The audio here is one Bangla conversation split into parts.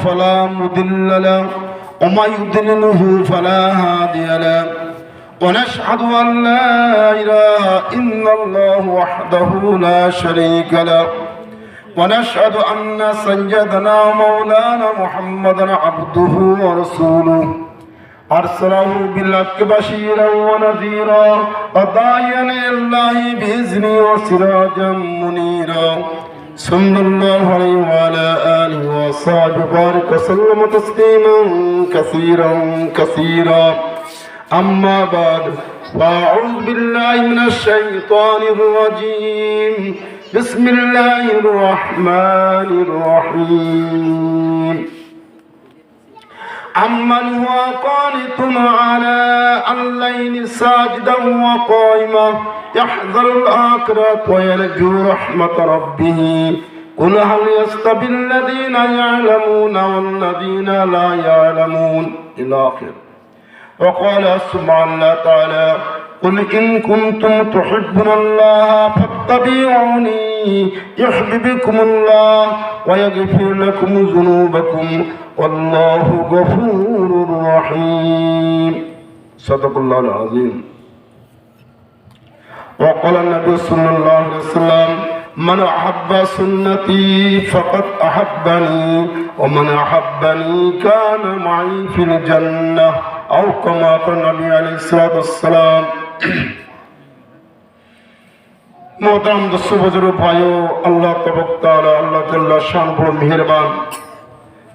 فلا مضل له وما يضلله فلا هادي له ونشهد أن لا إله إلا الله وحده لا شريك له ونشهد أن سيدنا مولانا محمدا عبده ورسوله أرسله بالحق بشيرا ونذيرا وداعيا إلى الله بإذنه وسراجا منيرا صلى الله عليه وعلى آله وصحبه وبارك وسلم تسليما كثيرا كثيرا أما بعد فأعوذ بالله من الشيطان الرجيم بسم الله الرحمن الرحيم أمن هو قانت على الليل ساجدا وقائما يحذر الآخرة ويرجو رحمة ربه قل هل يستوي الذين يعلمون والذين لا يعلمون إلى آخره. وقال سبحانه وتعالى قل إن كنتم تحبون الله فاتبعوني يحببكم الله ويغفر لكم ذنوبكم والله غفور رحيم. صدق الله العظيم. وقال النبي صلى الله عليه وسلم من أحب سنتي فقد أحبني ومن أحبني كان معي في الجنة أو كما قال النبي عليه الصلاة والسلام. मोहतरम दोस्तों बुजुर्ग भाइयों, अल्लाह तबारक तआला अल्लाह जल्ला शान बड़ मेहरबान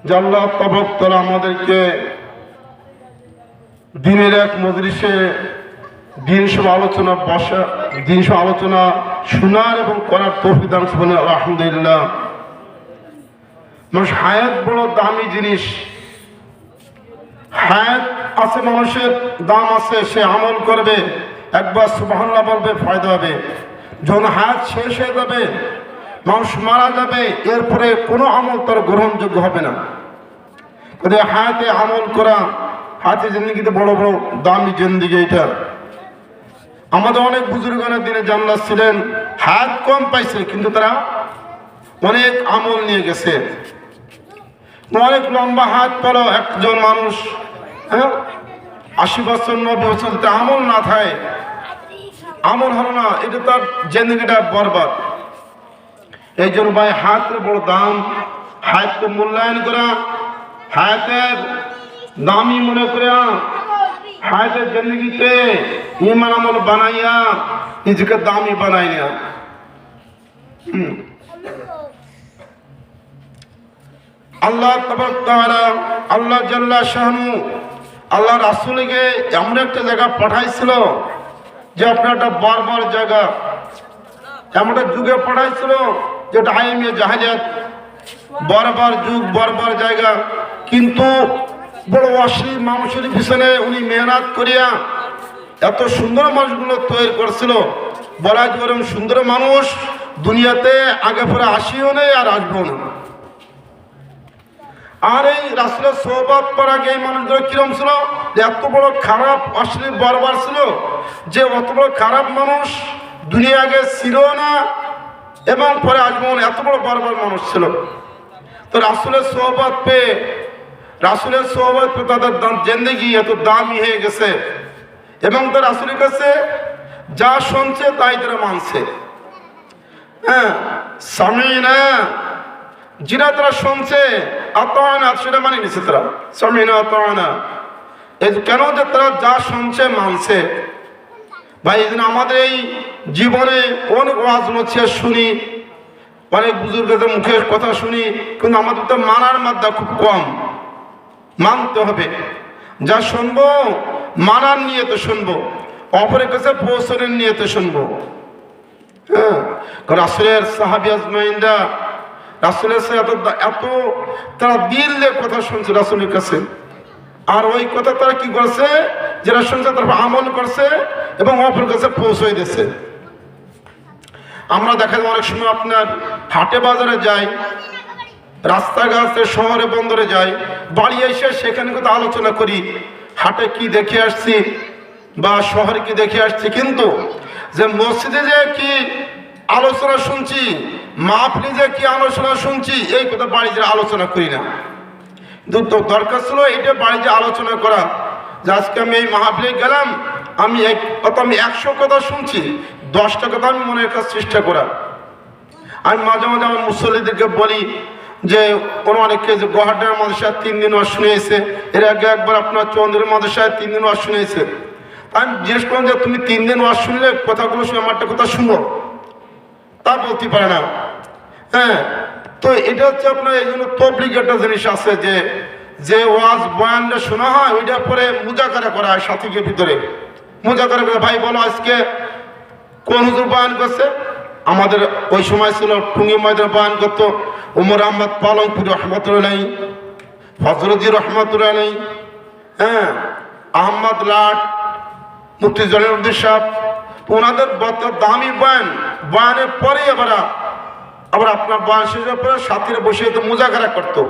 যে আল্লাহ তবারক তাআলা আমাদেরকে দিনের এক মজলিসে দিন সব আলোচনা শোনার এবং করার তৌফিক দান করেছেন। আলহামদুলিল্লাহ। মানুষ হায়াত বড় দামি জিনিস। হায়াত আছে, মানুষের দাম আছে, সে আমল করবে, একবার সুবহানাল্লাহ বলবে, ফায়দা হবে। যখন হায়াত শেষ হয়ে যাবে, মানুষ মারা যাবে, এরপরে কোনো আমল তার গ্রহণযোগ্য হবে না। হায়াতে আমল করা, হায়াতে জিন্দেগিতে বড় বড় দামি জিন্দেগি। এটা আমাদের অনেক বুজুর্গানের দিনে জান্নাত ছিলেন, হায়াত কম পাইছে কিন্তু তারা অনেক আমল নিয়ে গেছে। অনেক লম্বা হায়াত পেল একজন মানুষ, 80 বছর 90 বছর আমল না থাকে, আমল হলো না, এটা তার জিন্দেগিটা বরবাদ। এই জন্য ভাই হায়াতের বড় দাম, হায়াতকে মূল্যায়ন করা, হায়াতের দামি মনে করে হায়াতের জিন্দেগিতে ঈমান আমল বানাইয়া নিজেকে দামি বানাই না। আল্লাহ তাবারক তাআলা, আল্লাহ জাল্লা শানু আল্লাহ রাসূলকে এমন একটা জায়গা পাঠাইছিল যে আপনার একটা বর্বর জায়গা, এমন একটা যুগে পাঠাইছিল যেটা আইমে জাহালিয়াত, বর্বর যুগ, বর্বর জায়গা। কিন্তু বড় অশ্লীল মানুষের পিছনে উনি মেহনত করিয়া এত সুন্দর মানুষগুলো তৈরি করছিল। বলা যে এরকম সুন্দর মানুষ দুনিয়াতে আগে পরে আসিও নেই আর আসবো না। আর এই রাসূলের সোহবত করা আগে এই মানুষগুলো কিরম ছিল, এত বড় খারাপ অশ্লীল বর্বর ছিল যে অত বড় খারাপ মানুষ দুনিয়া আগে ছিল না এবং পরে আসবো না, এত বড় বর্বর মানুষ ছিল। তো রাসূলের সোহবত পেয়ে, রাসূলের সোহবত পেয়ে তাদের জিন্দেগি এত দামি হয়ে গেছে এবং তার রাসূলের কাছে যা শুনছে তাই তারা মানছে। সামিনা, যেটা তারা শুনছে, আতানা সেটা মানে নিছে তারা, সামিনা আতানা। এই কেন যে তারা যা শুনছে মানছে। ভাই এই জন্য আমাদের এই জীবনে অনেক ওয়াজ নছিহত শুনি, অনেক বুজুর্গদের মুখের কথা শুনি, কিন্তু আমাদের তো মানার মাত্রা খুব কম। মানতে হবে, যা শুনবো মানার নিয়ে তো শুনবো, অপরের কাছে পৌঁছানোর নিয়ে তো শুনবো। রাসূলের সাহাবী আজমাইনরা রাসূলের সাথে এত তারা দিল দিয়ে কথা শুনছে রাসূলের কাছে, আর ওই কথা তারা কি করছে, যারা শুনছে তারা আমল করছে এবং অপরের কাছে পৌঁছে দিয়েছে। আমরা দেখা যায় অনেক সময় আপনার হাটে বাজারে যাই, রাস্তাঘাটে শহরে বন্দরে যাই, বাড়ি এসে সেখানে কথা আলোচনা করি, হাটে কি দেখে আসছি, বা শহরে কি দেখে আসছি, কিন্তু যে মসজিদে যে কি আলোচনা শুনছি, মাহফিলে যে কি আলোচনা শুনছি, এই কথা বাড়িতে আলোচনা করি না। কিন্তু দরকার ছিল এটা বাড়িতে আলোচনা করা, যে আজকে আমি এই মাহফিলে গেলাম, আমি 100 কথা শুনছি, 10টা কথা আমি মনে রাখার চেষ্টা করা। আমি মাঝে মাঝে আমার মুসল্লিদেরকে বলি যে কোনো অনেকে যে গুয়াহাটির মাদ্রাসায় 3 দিন ওয়াজ শুনেছে, এর আগে একবার আপনার চন্দ্রের মাদ্রাসায় 3 দিন ওয়াজ শুনেছে। আমি জিজ্ঞেস করলাম যে তুমি 3 দিন ওয়াজ শুনলে কথাগুলো শুনে আমারটা কথা শুনো, তা বলতে পারে না। হ্যাঁ, তো এটা হচ্ছে আপনার এই জন্য তবলিগ একটা জিনিস আছে, যে ওয়াজ বয়ানটা শোনা হয় ওইটার পরে মুজাকারা করা হয় সাথীকে ভিতরে, মুজাকারা করে ভাই বলো আজকে কোন হুজুর বয়ান করছে। আমাদের ওই সময় ছিল টুঙ্গি ময়দানে বয়ান করতো ওমর আহমদ পালংপুরি রহমতুল্লাহ, ফজরুদ্দিন রহমতুল্লাহ, হ্যাঁ, আহমদ লাট, মুফতি জলিলউদ্দিন সাহেব, ওনাদের দামি বয়ানের পরে আবার আপনার বয়ান শেষের পরে সাথীরা বসে তো মুজাকারা করতো,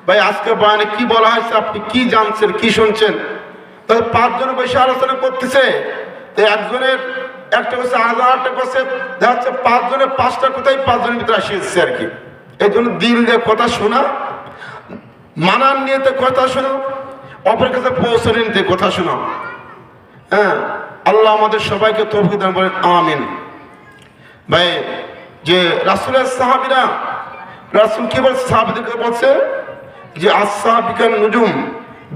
ভাই আজকে বয়ানে কি বলা হয়েছে, আপনি কি জানছেন, কি শুনছেন। তাহলে 5 জন বসে আলোচনা করতেছে, তো একজনের একটা করছে, আরেকটা করছে, দেখা যাচ্ছে 5 জনের 5টা কোথায় 5 জনের ভিতরে আসে এসছে আর কি। এই জন্য দিল দিয়ে কথা শোনা, মানান নিয়ে কথা শোনা, অপরের কাছে পৌঁছানো নিতে কথা শোনা। হ্যাঁ, আল্লাহ আমাদের সবাইকে তৌফিক দান করেন, আমিন। ভাই যে রাসূলের সাহাবীরা, রাসূল কি বলছে সাহাবীদেরকে বলছে যে আসসাবিকান নুজুম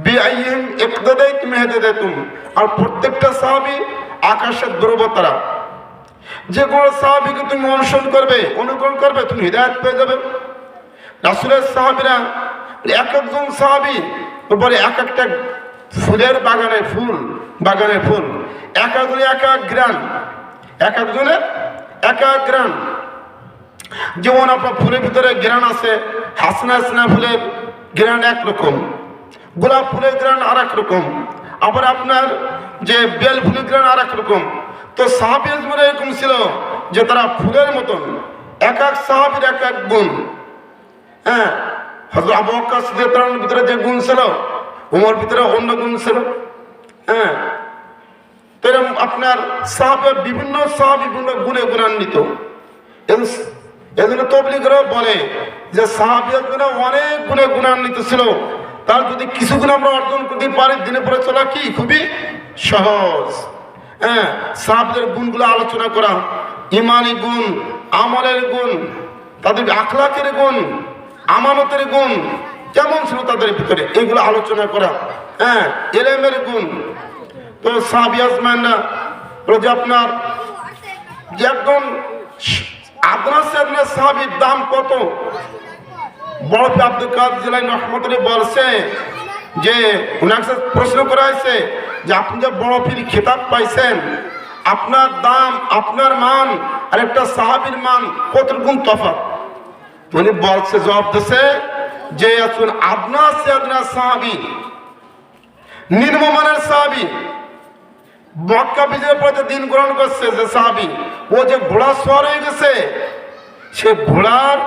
বিআইহিম ইকতাদাইতুম ইহতাদাইতুম, আর প্রত্যেকটা সাহাবী আকাশের ধ্রুবতারা, যে কোনো সাহাবীকে তুমি অনুকরণ করবে তুমি হিদায়াত পেয়ে যাবে। রাসূলের সাহাবীরা এক একজন সাহাবী উপরে এক একটা ফুলের বাগানের ফুল, এক একজনের এক এক গ্রান, এক একজনের এক এক গ্রান। যেমন আপনার ফুলের ভিতরে গ্রান আছে, হাসনা ফুলের গ্রান একরকম, গোলাপ ফুলের গ্রান আর এক রকম, আবার আপনার যে বেল ফুলের গ্রান আর এক রকম। তো সাহাবী আজমার এরকম ছিল যে তারা ফুলের মতন, এক এক সাহাবীর এক এক গুণ। হ্যাঁ, হযরত আবু বকর সিদ্দিক রাদিয়াল্লাহু ভিতরে যে গুণ ছিল, ওমর ভিতরে অন্য গুণ ছিল। হ্যাঁ, তো এরকম আপনার বিভিন্ন গুণে গুণান্বিত। এজন্য তাবলীগরা বলে যে সাহাবীরা অনেক গুণে গুণান্বিত ছিল, তার যদি কিছু গুণ আমরা অর্জন করতে পারি, দিনে পরে চলা কি খুবই সহজ। হ্যাঁ, সাহাবীদের গুণগুলো আলোচনা করা, ইমানি গুণ, আমলের গুণ, তাদের আখলাকের গুণ, আমানতের গুণ কেমন ছিল তাদের ভিতরে, এগুলো আলোচনা করা। হ্যাঁ, ইলমের গুণ। তো সাহাবী আজমাইনরা যে আপনার যে একজন আদনাস সাহাবীর দাম কত, বড় আব্দুল কাদের জিলানী রহমতুল্লাহ বলছে যে উনাকে প্রশ্ন করা হয়েছে যে আপনি যে বড় পীর খেতাব পাইছেন, আপনার দাম, আপনার মান আর একটা সাহাবীর মান কত গুণ তফাৎ। উনি বলছে, জবাব দিচ্ছে যে আসুন আদনাস সাহাবী, নিম্নমানের সাহাবী, মক্কা বিজয়ের পরে দিন গ্রহণ করছে যে সাহাবী, ও যে ঘোড়া সওয়ার হয়ে গেছে, সে ঘোড়ার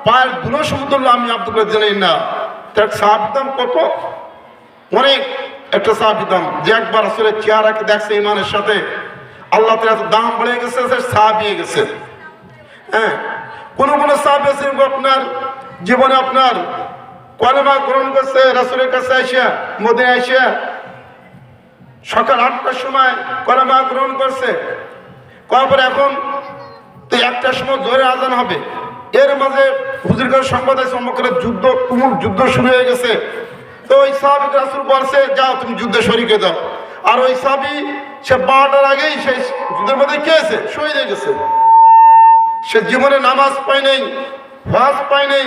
পায়ের ধুলো সমতুল্য আমি আব্দুল কাদের জানি না। তার সাহাবীর দাম কত, অনেক একটা সাহাবীর দাম, যে একবার আসলে চেহারাকে দেখছে ইমানের সাথে, আল্লাহ তাআলা দাম বেড়ে গেছে, সে সাহাবী হয়ে গেছে। হ্যাঁ, কোন সাহাবী আছে আপনার জীবনে আপনার কলেমা গ্রহণ করছে, রাসূলের কাছে আইসা, মদিনায় আইসা সকাল 8টার সময় কলেমা গ্রহণ করছে, করার পরে এখন তো 1টার সময় জোরে আজান হবে, এর মাঝে হুজুরের কাছে সংবাদ আছে অমুকের যুদ্ধ শুরু হয়ে গেছে। তো ওই সাহাবীকে রাসূল বলছে, যাও তুমি যুদ্ধে শরীক হয়ে যাও। আর ওই সাহাবী সে 12টার আগেই সেই যুদ্ধের মধ্যে কে আছে, শহীদ হয়ে গেছে। সে জীবনে নামাজ পায় নাই, হজ পায় নাই,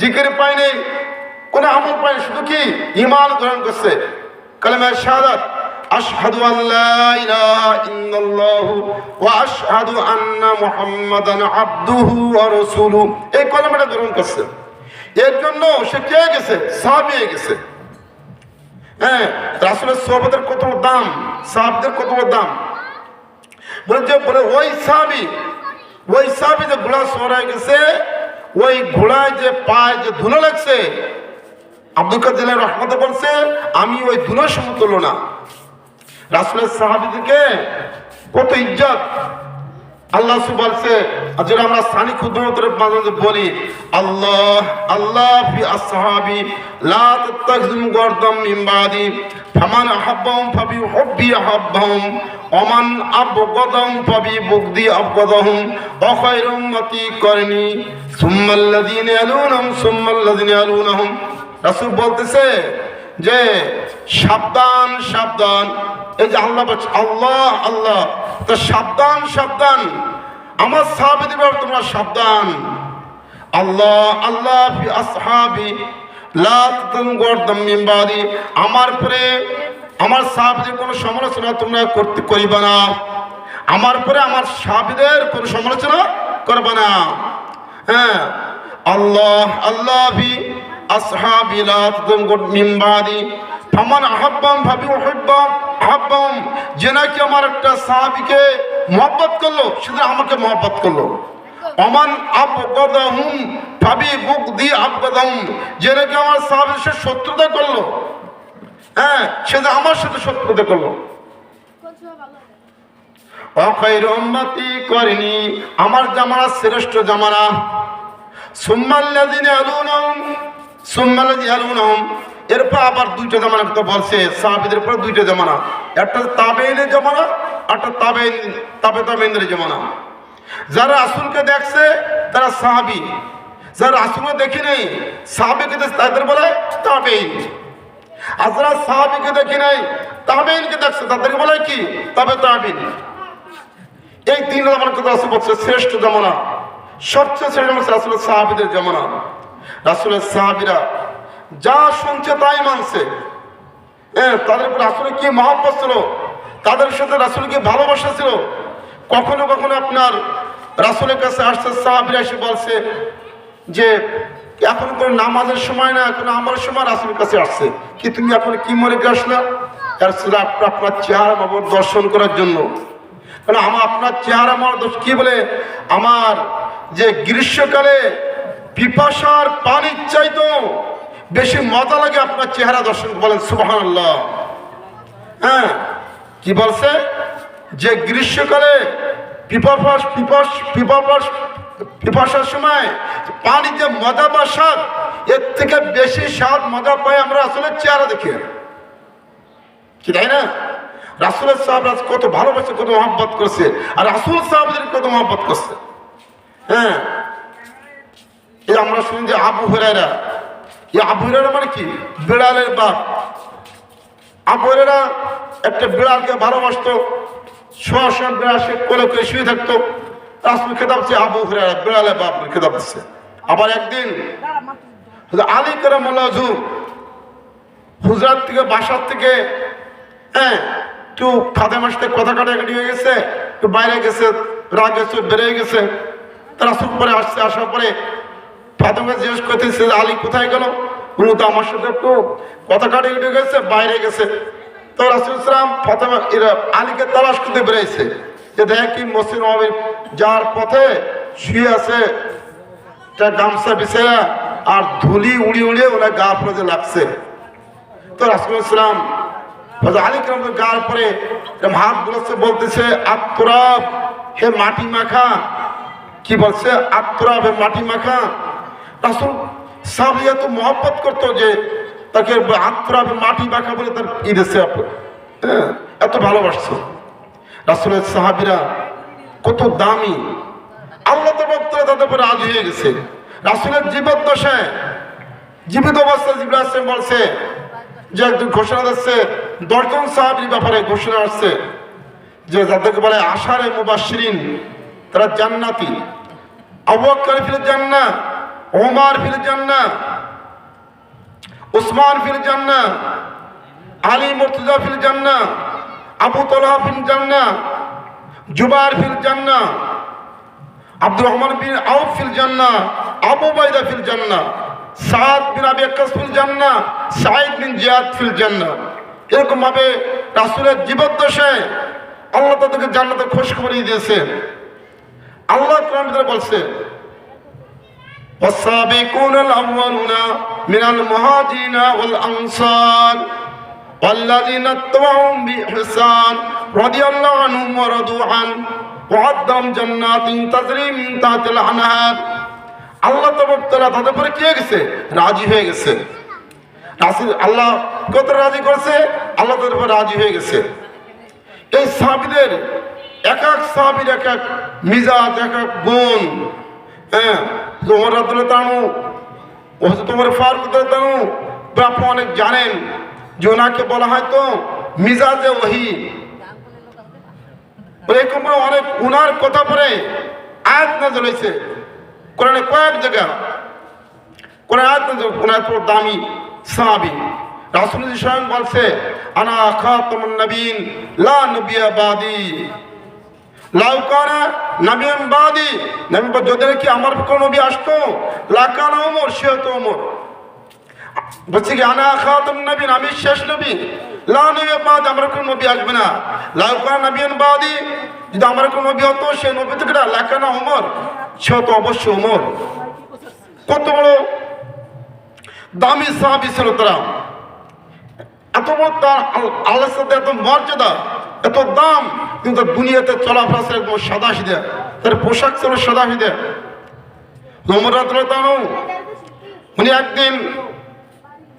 জিকির পায় নাই, কোন আমল পায় নাই, শুধু কি ঈমান গ্রহণ করছে, কালেমা শাহাদাত, আশহাদু আল্লা ইলাহা ইল্লাল্লাহু ওয়া আশহাদু আন্না মুহাম্মাদান আবদুহু ওয়া রাসূলুহু, এই কলেমাটা গ্রহণ করছে। এর জন্য সে কে গেছে, সাহাবী হয়ে গেছে। হ্যাঁ, রাসূলের সোহবতের কত দাম, সাহাবীদের কত দাম। বলে ওই সাহাবী যে ঘোড়া সওয়ার হয়ে গেছে, ওই ঘোড়ায় যে পায়ে যে ধুলো লাগছে, আব্দুল কাদের জিলানী রহমতুল্লাহ বলছে আমি ওই ধুলো সমতুল্য না। রাসূলের সাহাবীদেরকে কত ইজ্জত আল্লাহ বলছে। যেটা আমরা সানি খুদমতের মাঝে বলি, আল্লাহ আল্লাহ ফি আসহাবি লা তাত্তাখিযু গারদাম মিন বাদি ফামান আহাব্বাহুম ফাবি হুব্বি আহাব্বাহুম ওমান আবগাদাহুম ফাবি বুগদি আবগাদাহুম ওয়া খায়রু উম্মতি করনি সুম্মাল্লাযিনা ইয়ালুনহুম সুম্মাল্লাযিনা ইয়ালুনহুম। রাসূল বলতেছে যে সাবধান সাবধান, এই যে আল্লাহ বলছে আল্লাহ আল্লাহ, তো সাবধান সাবধান আমার সাহাবীদের ব্যাপারে তোমরা সাবধান। আল্লাহ আল্লাহ ফি আসহাবি লা তাতাম গারদাম মিন বাদি, আমার পরে আমার সাহাবীদের কোনো সমালোচনা তোমরা করিবা না, আমার পরে আমার সাহাবীদের কোনো সমালোচনা করবে না। হ্যাঁ, আল্লাহ আল্লাহ ফি আসহাবি লা তাতাম গারদাম মিন বাদি ফামান আহাব্বাহুম ফাবি আহাব্বাহুম, যে নাকি আমার একটা সাহাবীকে মহব্বত করলো সেদিন আমাকে মহব্বত করলো। ওমান আবগাদাহুম ফাবি বুগদি আবগাদাহুম, যে নাকি আমার সাহাবীর সাথে শত্রুতা করলো, হ্যাঁ সেদিন আমার সাথে শত্রুতা করলো। ওয়া খায়রু উম্মতি করনি, আমার জামানা শ্রেষ্ঠ জামানা। সুম্মাল্লাযিনা ইয়ালুনহুম সুম্মাল্লাযিনা ইয়ালুনহুম, এরপর আবার দুইটা জামানা তো বলছে সাহাবীদের পর দুইটা জামানা, একটা তাবেঈনের জামানা, একটা তাবেঈনের জামানা। যারা রাসূলকে দেখছে তারা সাহাবী, যারা রাসূলকে দেখে নেই সাহাবীকে তাদের বলে তাবেঈন, আর যারা সাহাবীকে দেখে নেই তাবেঈনকে দেখছে তাদেরকে বলে কি তাবেঈন। এই তিন জামানার কথা রাসূল বলছে শ্রেষ্ঠ জামানা, সবচেয়ে শ্রেষ্ঠ জামানা রাসূলের সাহাবীদের জামানা। রাসূলের সাহাবীরা যা শুনছে তাই মানছে। তাদের উপর রাসূলের কি মহব্বত ছিল, তাদের সাথে রাসূলের কি ভালোবাসা ছিল। কখনো কখনো আপনার রাসূলের কাছে আসছে সাহাবীরা এসে বলছে যে এখন কোনো নামাজের সময় না, এখন আমার সময় রাসূলের কাছে আসছে, কি তুমি এখন কি মনে করে আসলা? আপনার চেহারা বাবুর দর্শন করার জন্য। কারণ আপনার চেহারা আমার কি বলে, আমার যে গ্রীষ্মকালে পিপাসার পানির চাইতো বেশি মজা লাগে আপনার চেহারা দর্শন। বলেন সুবহানাল্লাহ। হ্যাঁ, কি বলছে যে গ্রীষ্মকালে পিপাসার সময় পানি যে মজা বা স্বাদ, এর থেকে বেশি স্বাদ মজা পাই আমরা আসলে চেহারা দেখে, কি তাই না? রাসূলের সাহাবীরা কত ভালোবাসে, কত মহব্বত করছে, আর রাসূল সাহাবীদের কত মহব্বত করছে। হ্যাঁ, এই আমরা শুনি যে আবু হুরায়রা, এই আবু হুরায়রা মানে কি বিড়ালের বাপ। আবু হুরায়রা একটা বিড়ালকে ভালোবাসতো, শোয়া বিড়াল সে কোলে করে শুয়ে থাকতো। রাসূল খেতাব দিচ্ছে আবু হুরায়রা বিড়ালের বাপ খেতাব দিচ্ছে। আবার একদিন আলী কারামাল্লাহু ওয়াজহু হুজরাত থেকে বাসার থেকে একটু ফাতেমার সাথে কথা কাটাকাটি হয়ে গেছে, একটু বাইরে গেছে, রাগ গেছে, বেড়ে গেছে। তারা সুখ পরে আসছে, আসার পরে ফাতেমা জিজ্ঞেস করতেছে আলী কোথায় গেল, উনি তো আমার সাথে একটু কথা কাটাকাটি গেছে, বাইরে গেছে। তো রাসূল সাল্লাল্লাহু আলাইহি ওয়াসাল্লাম ফাতেমা আলীকে তালাশ করতে বেরিয়েছে যে দেখে কি মসজিদ নববীর যার পথে শুয়ে আছে, তার গামছা বিছায়া আর ধুলি উড়িয়ে উড়িয়ে ওনার গা পরে লাগছে। তো রাসূল সাল্লাল্লাহু আলাইহি ওয়াসাল্লাম আলী কেরামের গার পরে হাত বুলাচ্ছে, বলতেছে আত্তরাব হে মাটি মাখা। কি বলছে? আত্তরাব হে মাটি মাখা। রাসূল সাহাবীরা তো মহব্বত করতো যে তাকে আত্তরাব মাটি মাখা বলে তার দিয়েছে, এত ভালোবাসছে। রাসূলের সাহাবীরা কত দামি, আল্লাহ তাআলা তাদের উপর রাজি হয়ে গেছে। রাসূলের জীবদ্দশায়, জীবিত অবস্থায় জিবরাইল আলাইহিস সালাম বলছে যে একজন ঘোষণা দিচ্ছে 10 জন সাহাবীর ব্যাপারে ঘোষণা আসছে যে যাদেরকে বলে আশারে মুবাশশিরিন, তারা জান্নাতি। আবু বকর ফিল জান্নাহ, ওমর ফিল জান্নাহ, উসমান ফিল জান্নাহ, আলী মুর্তজা ফিল জান্নাহ, আবু তালহা ফিল জান্নাহ, জুবাইর ফিল জান্নাহ, আব্দুর রহমান বিন আউফ ফিল জান্নাহ, আবু উবাইদা ফিল জান্নাহ, সাদ বিন আবি ওয়াক্কাস ফিল জান্নাহ, সাঈদ বিন জিয়াদ ফিল জান্নাহ। এরকম ভাবে রাসূলের জীবদ্দশায় আল্লাহ তাদেরকে জান্নাতের খুশখবর দিয়েছে। আল্লাহ কোরআনের ভিতরে বলছে ওয়াসাবিকুনাল আউয়ালুনা মিনাল মুহাজিরিনা ওয়াল আনসার ওয়াল্লাযীনা তাবাউহুম বিইহসান রাদিয়াল্লাহু আনহুম ওয়া রাদু আন ওয়া'আদ্দাম জান্নাতিন তাজরি মিন তাহতিল আনহার। আল্লাহ তাআলা তাদের উপরে কি হয়ে গেছে? রাজি হয়ে গেছে। রাসূল আল্লাহ কত রাজি করেছে? আল্লাহ তাদের উপরে রাজি হয়ে গেছে। এই সাহাবীদের এক এক সাহাবীর এক এক মিজাজ, এক এক গুণ। হ্যাঁ, ওমর রাদিয়াল্লাহু তাআলা, হযরত ওমর ফারুক রাদিয়াল্লাহু তাআলা আপনি অনেক জানেন যে ওনাকে বলা হয় তো মিজাজে ওহী। এরকম অনেক উনার কথা পরে আয়াত নাযিল হয়েছে কোরআনে, কয়েক জায়গা কোরআন আয়াত নাযিল। ওনার তো দামি সাহাবী, রাসূল স্বয়ং বলছে আনা খাতামুন নবীন লা নবিয়্যা বাদি লাউ কানা নবিয়্যান বাদি। নবী যদি কি আমার কোন নবী আসতো লাকানা ওমর, সে হতো ওমর। বলছে কি আনা খাতামুন নবীন, আমি শেষ নবী, লা নবিয়্যা বাদি, আমার কোন নবী আসবে না। লাউ কানা নবিয়্যান বাদি, যদি আমার কোন নবী হতো সে নবী থেকে লাকানা ওমর, সে হতো অবশ্যই ওমর। কত বড় দামি সাহাবী ছিল তারা, এত বড় তার আল্লাহর সাথে এত মর্যাদা, এত দাম, কিন্তু দুনিয়াতে চলাফেরা ছিল একদম সাদা সিধা, তার পোশাক ছিল সাদা সিধা। ওমর রাদিয়াল্লাহু তাআলা উনি একদিন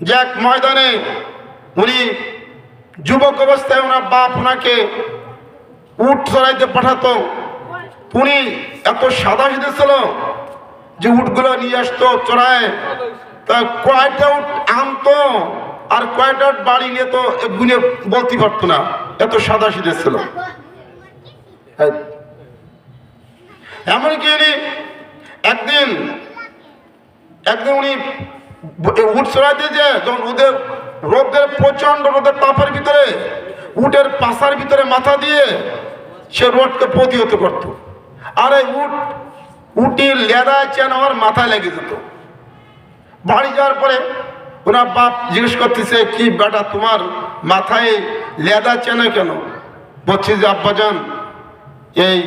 যে এক ময়দানে, উনি যুবক অবস্থায় ওনার বাপ ওনাকে উট চড়াইতে পাঠাতো। উনি এত সাদা সিধা ছিল যে উটগুলো নিয়ে আসতো চড়ায়, তা কয়টা উট আনতো আর কয়টা বাড়ি নিয়ে তো গুনে বলতে পারতো না, এত সাদা সিধে ছিল। এমনকি একদিন উনি উট চড়াইতে যে যখন রোদের প্রচন্ড রোদের তাপের ভিতরে উটের পাশার ভিতরে মাথা দিয়ে সে রোদকে প্রতিহত করত। আর এই উটির লেদা চেন আমার মাথায় লেগে যেত। বাড়ি যাওয়ার পরে ওনার বাপ জিজ্ঞেস করতেছে, কি বেটা তোমার মাথায় লেদা চেনে কেন? বলছি যে আব্বাজান, এই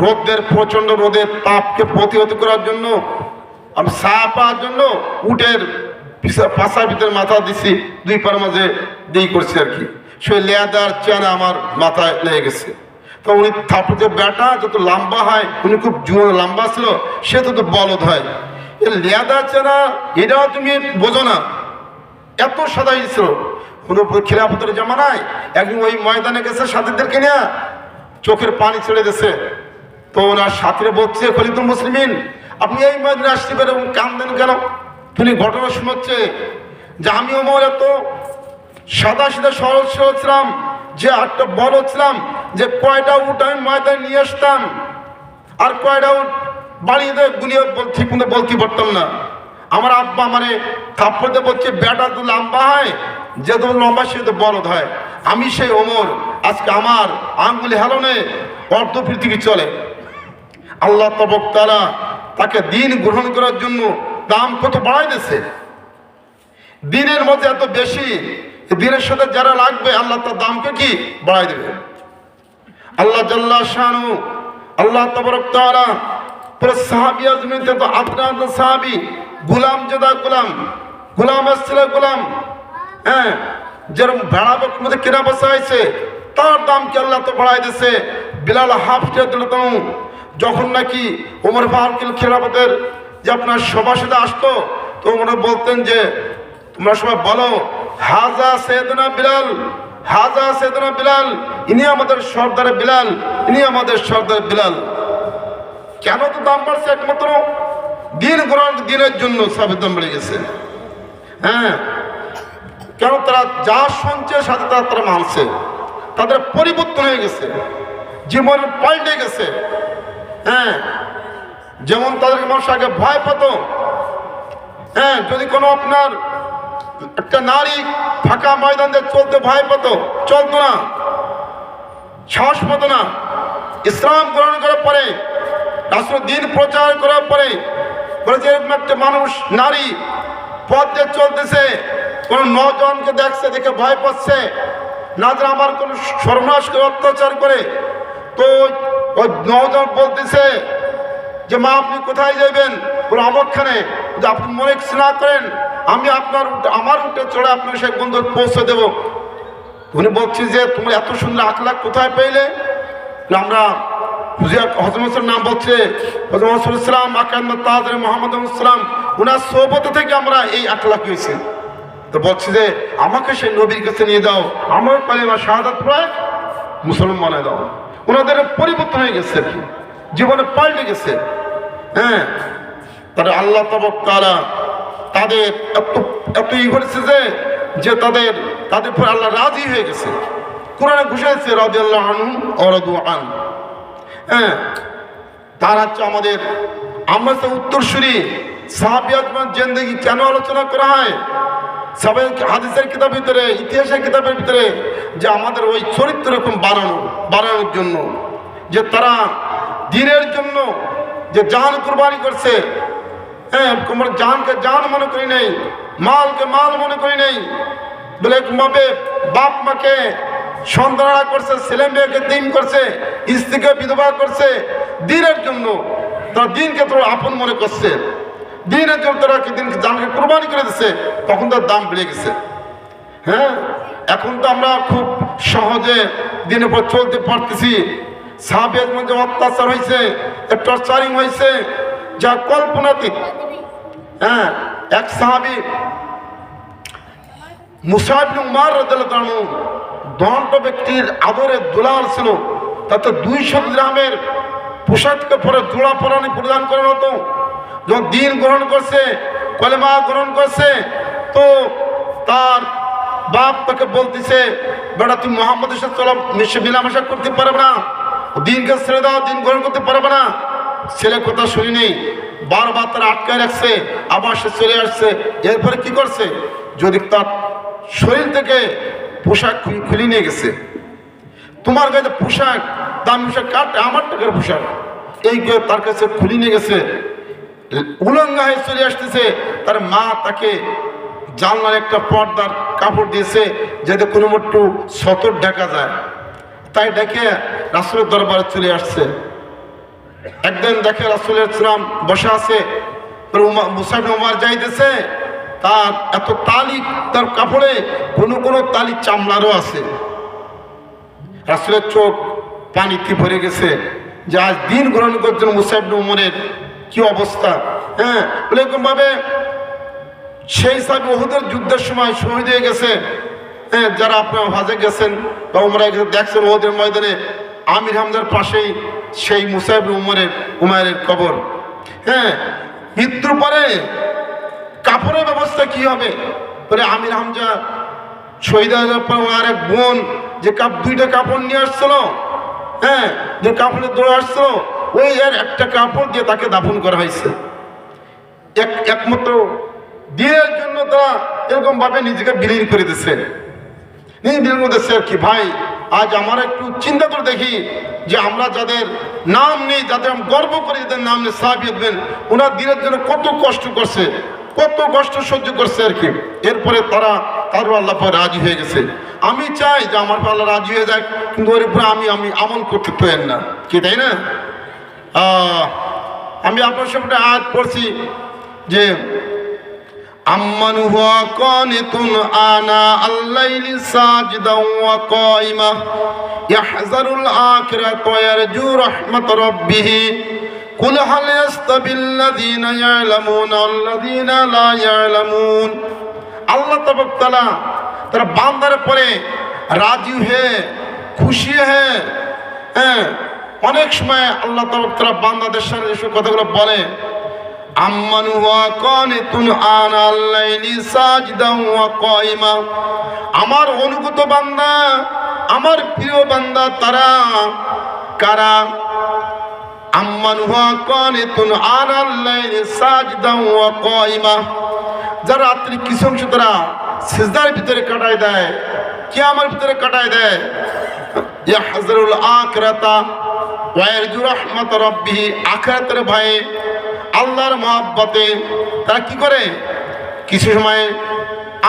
রোদের প্রচন্ড রোদের তাপকে প্রতিহত করার জন্য, আমি ছায়া পাওয়ার জন্য উটের পাশার ভিতরে মাথা দিছি, দুই পার মাঝে দিয়ে করছি আর কি, সেই লেদার চেনা আমার মাথায় লেগে গেছে। তো উনি থাপড়ে বেটা যত লম্বা হয়, উনি খুব লম্বা ছিল, সে তত বলদ হয়। এই লেদা চেনা এটাও তুমি বোঝো না, এত সাদাই ছিল। খিলাফতের জামানায় একদিন ওই ময়দানে গেছে সাথীদেরকে নিয়ে, চোখের পানি ছেড়ে গেছে। তো ওনার সাথীরা বলছে, খলিফাতুল মুসলিমিন আপনি এই ময়দানে আসতে পারে কান্দেন কেন? তিনি ঘটনা শোনাচ্ছে যে আমি ওমর এত সাদা সিধা সরল সরল ছিলাম, যে আটটা বড় ছিলাম, যে কয়টা উট আমি ময়দানে নিয়ে আসতাম আর কয়টা উট বাড়িয়ে গুনিয়ে ঠিক মতো বলতে পারতাম না। আমার আব্বা মানে থাপ্পড়ে বলছে, বেটা তো লম্বা হয়, যে তো লম্বা সে তো বলদ হয়। আমি সেই ওমর, আজকে আমার আঙ্গুলি হেলনে অর্ধ পৃথিবী চলে। আল্লাহ তাআলা তাকে দিন গ্রহণ করার জন্য দাম কত বাড়াই দিয়েছে। দিনের মধ্যে এত বেশি, দিনের সাথে যারা লাগবে আল্লাহ তার দামকে কি বাড়াই দেবে। আল্লাহ জাল্লা শানু, আল্লাহ তাবারক তাআলা পুরো সাহাবী আজমিনতে তো আপনার সাহাবী গোলাম জেদা গোলাম আসছিল গোলাম, হ্যাঁ, যেরকম ভেড়া মধ্যে কেনা বসা হয়েছে তার দামকে আল্লাহ তো বাড়াই দিয়েছে। বিলাল হাফটে দিল, যখন নাকি ওমর ফারুক খিলাফতের যে আপনার সভাসদে আসতো, তো ওনারা বলতেন যে তোমরা সবাই বলো হাজা সাইয়েদুনা বিলাল, হাজা সাইয়েদুনা বিলাল, ইনি আমাদের সর্দার বিলাল, ইনি আমাদের সর্দার বিলাল। কেন তো দাম বাড়ছে? একমাত্র দিন গ্রহণ দিনের জন্য সাবের দাম বেড়ে গেছে। হ্যাঁ, কেন তারা যা শুনছে সাথে তারা মানছে, তাদের পরিবর্তন হয়ে গেছে, জীবন পাল্টে গেছে। হ্যাঁ, যেমন তাদেরকে মানুষ আগে ভয় পেত। হ্যাঁ, যদি কোনো আপনার একটা নারী ফাঁকা ময়দান দিয়ে চলতে ভয় পেত, চলতো না, সাহস পেত না। ইসলাম গ্রহণ করার পরে, রাসূল দিন প্রচার করার পরে বলেছে, এরকম একটা মানুষ নারী পথ দিয়ে চলতেছে, কোন নজনকে দেখছে, দেখে ভয় পাচ্ছে না যে আমার কোন সর্বনাশ করে অত্যাচার করে, তো ওই নজন বলতেছে যে মা আপনি কোথায় যাবেন? বলে আমখানে, যে আপনি মনে না করেন আমি আমার উঠে চড়ে আপনার সেই বন্ধু পৌঁছে দেব। উনি বলছে যে তোমরা এত সুন্দর আখলাক কোথায় পেলে? আমরা হযরত নাম বলছে হযরত ইসলাম আকান্দ তাজরে মুহাম্মদ ইসলাম, ওনার সোহবত থেকে আমরা এই আখলাক হয়েছি। তো বলছে যে আমাকে সেই নবীর কাছে নিয়ে যাও, আমার কালিমা শাহাদাত পড়ে মুসলমান বানায় দাও। ওনাদের পরিবর্তন হয়ে গেছে, জীবনে পাল্টে গেছে। হ্যাঁ, তারা আল্লাহ তাআলা তাদের এত ই করেছে যে তাদের পর আল্লাহ রাজি হয়ে গেছে। কোরআনে ঘোষণাছে রাদিয়াল্লাহু আনহু ওয়া রাদু আন। হ্যাঁ, তার হচ্ছে আমরা তো উত্তরসূরি সাহাবী আজমান জিন্দেগি কেন আলোচনা করা হয় সবাই হাদিসের কিতাবের ভিতরে, ইতিহাসের কিতাবের ভিতরে, যে আমাদের ওই চরিত্র এরকম বানানোর জন্য, যে তারা দ্বীনের জন্য যে জান কুরবানি করছে। হ্যাঁ, তোমার জানকে জান মনে করি নেই, মালকে মাল মনে করি নেই, বলে ভাবে বাপ মাকে সন্তানরা করছে, ছেলে মেয়েকে দিন করছে, স্ত্রীকে বিধবা করছে দ্বীনের জন্য। তারা দিনকে তোরা আপন মনে করছে, দিনের জন্য তারা দিনকে জানকে কুরবানি করে দিচ্ছে, তখন তার দাম বেড়ে গেছে। হ্যাঁ, এখন তো আমরা খুব সহজে দিনের পর চলতে পারতেছি। সাহাবের মধ্যে অত্যাচার হয়েছে, টর্চারিং হয়েছে, যা কল্পনাতীত। হ্যাঁ, এক সাহাবী মুসা ইবনে উমার রাদিয়াল্লাহু আনহু দন্ত ব্যক্তির আদরে দুলাল ছিল, তাতে 200 দিরহামের পোশাককে পরে জোড়া পরানি প্রদান করানো হতো। যখন দিন গ্রহণ করছে, কলেমা গ্রহণ করছে, তো তার বাপ তাকে বলতেছে, বেটা তুমি মুহাম্মদের সাথে চলো, মিলামেশা করতে পারবে না, দিনকে ছেড়ে দাও, দিন গ্রহণ করতে পারবে না। ছেলে কথা শুনি নেই, বারবার তারা আটকায় রাখছে, আবার সে চলে আসছে। এরপরে কি করছে, যদি তার শরীর থেকে পোশাক খুলে নিয়ে গেছে, তোমার কাছে পোশাক দাম পোশাক কাটে, আমার টাকার পোশাক, এই তার কাছে খুলে নিয়ে গেছে, উলঙ্গা হয়ে চলে আসতেছে। তার মা তাকে জানলার একটা পর্দার কাপড় দিয়েছে যাতে কোনো মতো সতর ঢাকা যায়, তাই ডেকে রাসূলের দরবারে চলে আসছে। একদিন দেখে রাসূলের সালাম বসে আছে, মুসা ইবনে উমার যাইতেছে, তার এত তালি তার কাপড়ে, কোনো তালি চামড়ারও আছে। রাসূলের চোখ পানিতে ভরে গেছে যে আজ দিন গ্রহণ করছেন মুসা ইবনে উমরের কি অবস্থা। হ্যাঁ, এরকম ভাবে সেই সাহাবী উহুদের যুদ্ধের সময় শহীদ হয়ে গেছে। হ্যাঁ, যারা আপনারা হজে গেছেন বা উমরায় দেখছেন, উহুদের ময়দানে আমির হামজার পাশেই সেই মুসা ইবনে উমাইরের কবর। হ্যাঁ, মৃত্যুর পরে কাপড়ের ব্যবস্থা কি হবে? পরে আমির হামজা শহীদ হওয়ার পর আর এক বোন যে দুইটা কাপড় নিয়ে আসছিল, হ্যাঁ, যে কাপড়ে দৌড়ে আসছিল, ওই আর একটা কাপড় দিয়ে তাকে দাফন করা হয়েছে। একমাত্র দিনের জন্য তারা এরকম ভাবে নিজেকে বিলীন করে দিচ্ছে, বিলীন করে দিচ্ছে আর কি। ভাই, আজ আমার একটু চিন্তা করে দেখি যে আমরা যাদের নাম নেই, যাদের আমি গর্ব করি, যাদের নাম নেই, সাহাবী হবেন, ওনার দিনের জন্য কত কষ্ট করছে, কত কষ্ট সহ্য করছে আর কি। এরপরে তারও আল্লাহ পরে রাজি হয়ে গেছে। আমি চাই যে আমার আল্লাহ রাজি হয়ে যায়, কিন্তু ওর উপরে আমি আমল করতে পারেন না, কি তাই না? আমি আপনার সামনে আয়াত পড়ছি যে আম্মান হুয়া কানিতুন আনা আল-লাইলি সাজিদান ওয়া কাইমা ইয়াহযারুল আখিরাতা ওয়া ইয়ারজু রাহমাত রাব্বিহ কুল হাল ইয়াস্তাবিল্লাযীনা ইয়ালামুনা ওয়াল্লাযীনা লা ইয়ালামুন। আল্লাহ তাআলা তারা বান্দার পরে রাজি হয়ে খুশি হয়ে, হ্যাঁ, অনেক সময় আল্লাহ তাআলা বান্দাদের সাথে এসব কথাগুলো বলে, আম্মান হুয়া কানিতুন আনাল লাইলি সাজিদান ওয়া কাইমা, আমার অনুগত বান্দা, আমার প্রিয় বান্দা তারা কারা? আম্মান হুয়া কানিতুন আনাল লাইলি সাজিদান ওয়া কাইমা, যারা রাত্রি কিছু অংশ তারা সিজদার ভিতরে কাটায় দেয়, কিয়ামের ভিতরে কাটায় দেয়, ইয়াহযারুল আখিরাতা ওয়া ইয়ারজু রাহমাত রাব্বিহ, আখিরাতের ভয়ে, আল্লাহর মহব্বতে তারা কি করে? কিছু সময়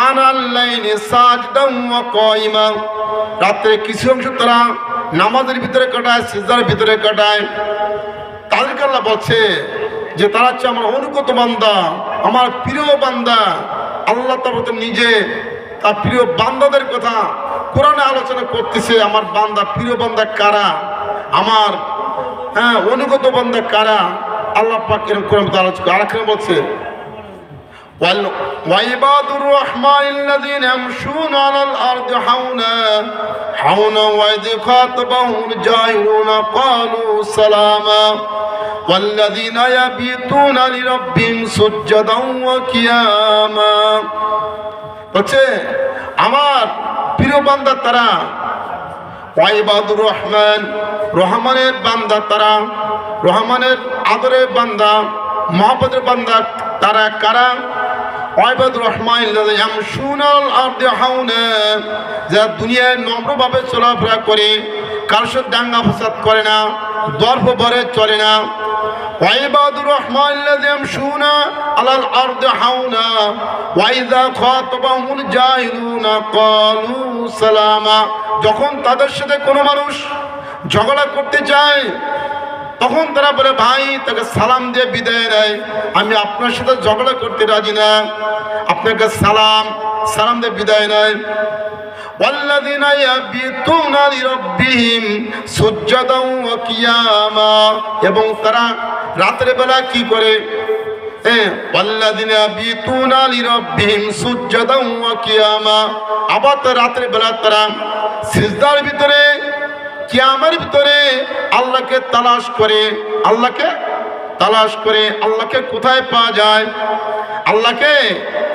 আনাল লাইলি সাজিদান ওয়া কাইমা, রাত্রে কিছু অংশ তারা নামাজের ভিতরে কাটায়, সিজদার ভিতরে কাটায়। তাদেরকে আল্লাহ বলছে যে তারা হচ্ছে আমার অনুগত বান্দা, আমার প্রিয় বান্দা। আল্লাহ তাআলা নিজে তার প্রিয় বান্দাদের কথা কোরআনে আলোচনা করতেছে। আমার বান্দা, প্রিয় বান্দা কারা, আমার অনুগত বান্দা কারা, আল্লাহ পাক এরকম কোরআন আলোচনা আরেকখানে বলছে ওয়াইবাদুর রহমানিল্লাযীনা ইয়ামশুনা আলাল আরদি হাওনা ওয়া ইযা খাতাবাহুমুল জাহিলুনা ক্বালু সালামা ওয়াল্লাযীনা ইয়াবিতুনা লিরাব্বিহিম সুজদান ওয়া কিয়ামা। বলছে আমার প্রিয় বান্দা তারা, ওয়াইবাদুর রহমান, রহমানের বান্দা তারা, রহমানের আদরের বান্দা, মহব্বতের বান্দা তারা কারা? ওয়াইবাদুর রহমান ইয়ামশুনা আলাল আরদি হাওনা, যারা দুনিয়ায় নম্রভাবে চলাফেরা করে, কারোর সাথে দাঙ্গা ফাসাদ করে না, দর্প ভরে চলে না। ওয়াইবাদুর রহমান ইয়ামশুনা আলাল আরদি হাওনা ওয়া ইযা খাতাবাহুমুল জাহিলুনা ক্বালু সালামা। যখন তাদের সাথে কোনো মানুষ ঝগড়া করতে চায় তখন তারা বলে ভাই, তাকে সালাম দিয়ে বিদায় নেয়। আমি আপনার সাথে ঝগড়া করতে রাজি না, আপনাকে সালাম দিয়ে বিদায় নেয়। ওয়াল্লাযীনা ইয়াবিতুনা লিরাব্বিহিম সুজদান ওয়া কিয়ামা, এবং তারা রাতের বেলা কি করে? ওয়াল্লাযীনা ইয়াবিতুনা লিরাব্বিহিম সুজদান ওয়া কিয়ামা, আবার রাতের বেলা তারা সিজদার ভিতরে, কিয়ামের ভিতরে আল্লাহকে তালাশ করে। আল্লাহকে তালাশ করে। আল্লাহকে কোথায় পাওয়া যায়? আল্লাহকে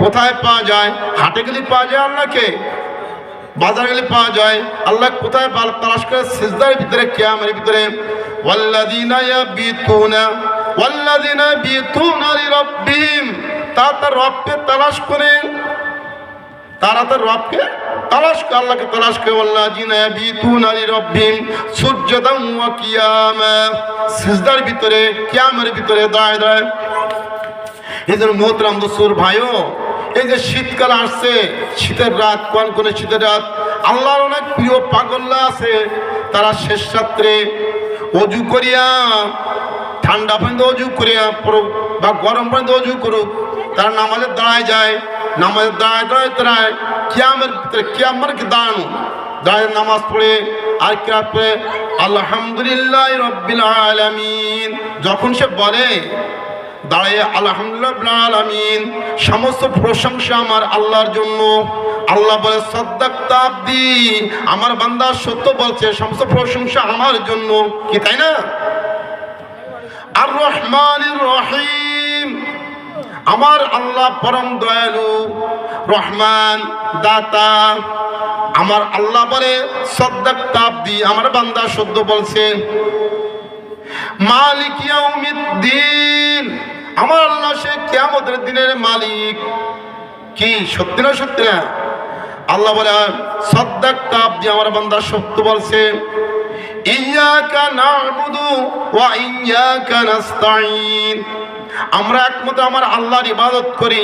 কোথায় পাওয়া যায়? হাটে গেলে পাওয়া যায় আল্লাহকে, বাজারে গেলে পাওয়া যায়। আল্লাহ কোথায় তালাশ করে? সিজদার ভিতরে, কিয়ামের ভিতরে। ওয়াল্লাযীনা ইয়াবিতুনা লিরাব্বিহিম, তারা রবকে তালাশ করে, তারা তার রবকে তালাশ করে, আল্লাহকে তালাশ করে। ওয়াল্লাযীনা ইয়াবিতুনা লিরাব্বিহিম সুজদান ওয়া কিয়ামা, সিজদার ভিতরে, কিয়ামের ভিতরে দাঁড়ায় দাঁড়ায়। এজন্য মোহতারাম দোস্তর ভাইও, এই যে শীতকাল আসছে, শীতের রাত, কোন শীতের রাত, আল্লাহর অনেক প্রিয় পাগল্লা আছে, তারা শেষ রাত্রে অজু করিয়া, ঠান্ডা পানিতে অজু করিয়া বা গরম পানিতে অজু করুক, তারা নামাজের দাঁড়ায় যায়। নামাজের দাঁড়ায় কিয়ামের ভিতরে, কিয়ামের কি দাঁড়ায় নামাজ পড়ে আর কিরাত পড়ে আলহামদুলিল্লাহি রাব্বিল আলামিন। যখন সে বলে দাঁড়িয়ে আলহামদুলিল্লাহি রাব্বিল আলামিন, সমস্ত প্রশংসা আমার আল্লাহর জন্য। আল্লাহ বলে সাদ্দাকতা আবদি, আমার বান্দা সত্য বলছে, সমস্ত প্রশংসা আমার জন্য। কি তাই না? আর রহমানির রহিম, আমার আল্লাহ পরম দয়ালু, রহমান দাতা। আমার আল্লাহ বলে সাদ্দাকতা আবদি, আমার বান্দা সত্য বলছে। মালিক ইয়াউমিদ্দিন, আমার আল্লাহ সে কিয়ামতের দিনের মালিক। কি সত্যি না? সত্যি না? আল্লাহ বলে সাদ্দাকতা আবদি, আমার বান্দা সত্য বলছে। ইয়্যাকা না'বুদু ওয়া ইয়্যাকা নাস্তাঈন, আমরা একমাত্র আমার আল্লাহর ইবাদত করি,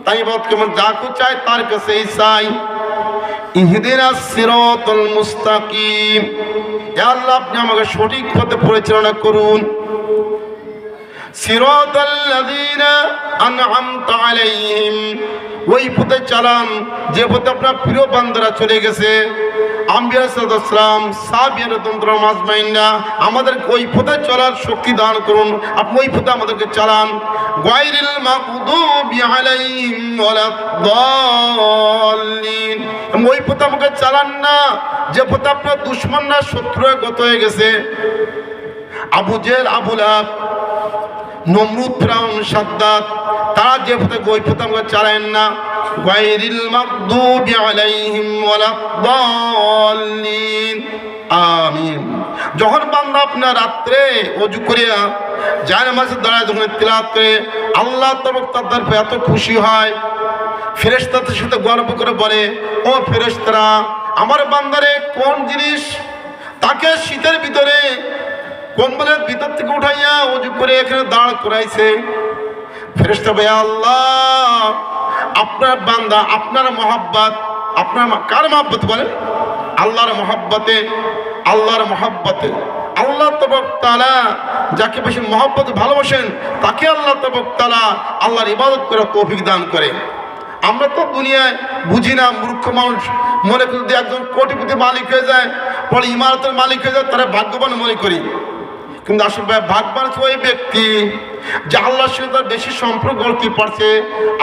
তাই ইবাদত কেমন যা কিছু চাই তার কাছেই চাই। ইহদিনাস সিরাতাল মুস্তাকিম, ইয়া আল্লাহ আপনি আমাকে সঠিক পথে পরিচালনা করুন। সিরাতাল্লাযীনা আন'আমতা আলাইহিম, ওই পথে চালান যে পথে আপনার প্রিয় বান্দারা চলে গেছে। আম্বিয়া সাল্লাল্লাহু আলাইহি ওয়াসাল্লাম, সাহাবীরা রাদিয়াল্লাহু আজমাইন, আমাদেরকে ওই পথে চলার শক্তি দান করুন। আপনি ওই পথে আমাদেরকে চালান। গায়রিল মাগদুবি আলাইহিম ওয়ালাদ-দাল্লিন, ওই পথে আমাকে চালান না যে পথে আপনার দুশমনরা, শত্রুরা গত হয়ে গেছে। আবু জেহেল, আবু লাহাব, নমরুদ, ফিরআউন, সাদ্দাত, তারা যে পথে, ওই পথে আমাকে চালায়েন না। গায়রিল মাগদুবি আলাইহিম ওয়ালাদ-দাল্লিন। আমিন। যখন বান্দা আপনার রাত্রে অজু করিয়া জায়নামাজে দাঁড়ায়, যখন তিলাওয়াত করে, আল্লাহ তার এত খুশি হয়, ফেরেশতাদের সাথে গর্ব করে বলে, ও ফেরেশতারা, আমার বান্দারে কোন জিনিস তাকে শীতের ভিতরে কম্বলের ভিতর থেকে উঠাইয়া অজু করে এখানে দাঁড় করাইছে? ফেরেশতা ভাই, আল্লাহ আপনার বান্দা, আপনার মহব্বত, আপনার কার মহব্বত বলেন? আল্লাহর মহব্বতে, আল্লাহর মহব্বতে। আল্লাহ তাবারক তাআলা যাকে বেশি মহব্বত ভালোবাসেন তাকে আল্লাহ তাবারক তাআলা আল্লাহর ইবাদত করার তৌফিক দান করে। আমরা তো দুনিয়ায় বুঝি না, মূর্খ মানুষ মনে করি যদি একজন কোটিপতি মালিক হয়ে যায়, পরে ইমারতের মালিক হয়ে যায়, তারা ভাগ্যবান মনে করি। কিন্তু আসলে ভাগ্যবান ওই ব্যক্তি যে আল্লাহর সঙ্গে তার বেশি সম্পর্ক করতে পারছে,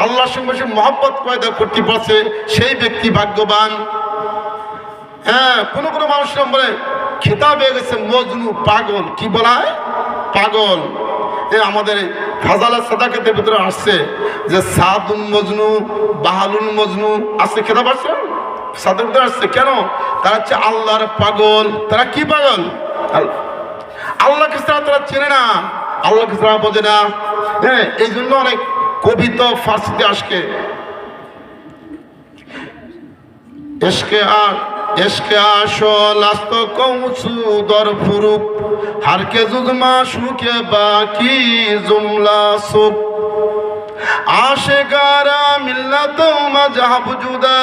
আল্লাহর সঙ্গে বেশি মহব্বত পয়দা করতে পারছে, সেই ব্যক্তি ভাগ্যবান। হ্যাঁ, কোনো কোনো মানুষরা বলে খেতাব হয়ে গেছে মজনু, পাগল। কি বলা হয়? পাগল। আমাদের ফাজালা সাদাকাতের ভিতরে আসছে যে সাদুন মজনু, বাহালুন মজনু আসছে, খেতাব আসছে সাদের ভিতরে আসছে। কেন? তারা হচ্ছে আল্লাহর পাগল। তারা কি পাগল? আল্লাহকে ছাড়া তারা চেনে না, আল্লাহকে ছাড়া বোঝে না। হ্যাঁ, এই জন্য অনেক কবিতা ফার্সিতে আসকে এসকে আসল আস্ত কৌসু দর ফুরুক হারকে জুজমা সুকে বাকি জুমলা সুক আশেকারা মিল্লাত মজহব জুদা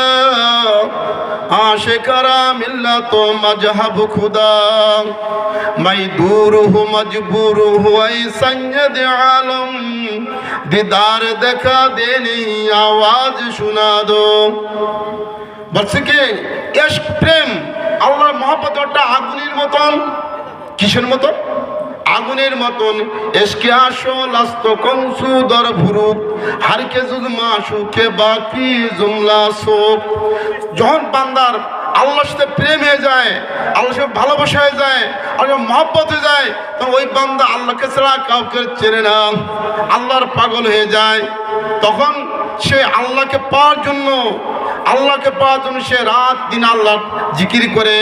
আশেকারা মিল্লাত মজহব খুদা মাই দূর হু মজবুর হুই সৈয়দ আলম দিদার দেখা দেনি আওয়াজ শোনা দো। বলছে কি ইশক, প্রেম, আল্লাহর মহব্বত একটা আগুনের মতন। কিসের মতন? আগুনের মতন। এসকে আসল আস্ত কংসু দর ভুরুক হারকে জুজমা সুখে বাকি জুমলা শোক। যখন বান্দার আল্লাহর সাথে প্রেম হয়ে যায়, আল্লাহর সাথে ভালোবাসা হয়ে যায়, আল্লাহর মহব্বত হয়ে যায়, তখন ওই বান্দা আল্লাহকে ছাড়া কাউকে চেনে না, আল্লাহর পাগল হয়ে যায়। তখন সে আল্লাহকে পাওয়ার জন্য সে রাত দিন আল্লাহ জিকির করে,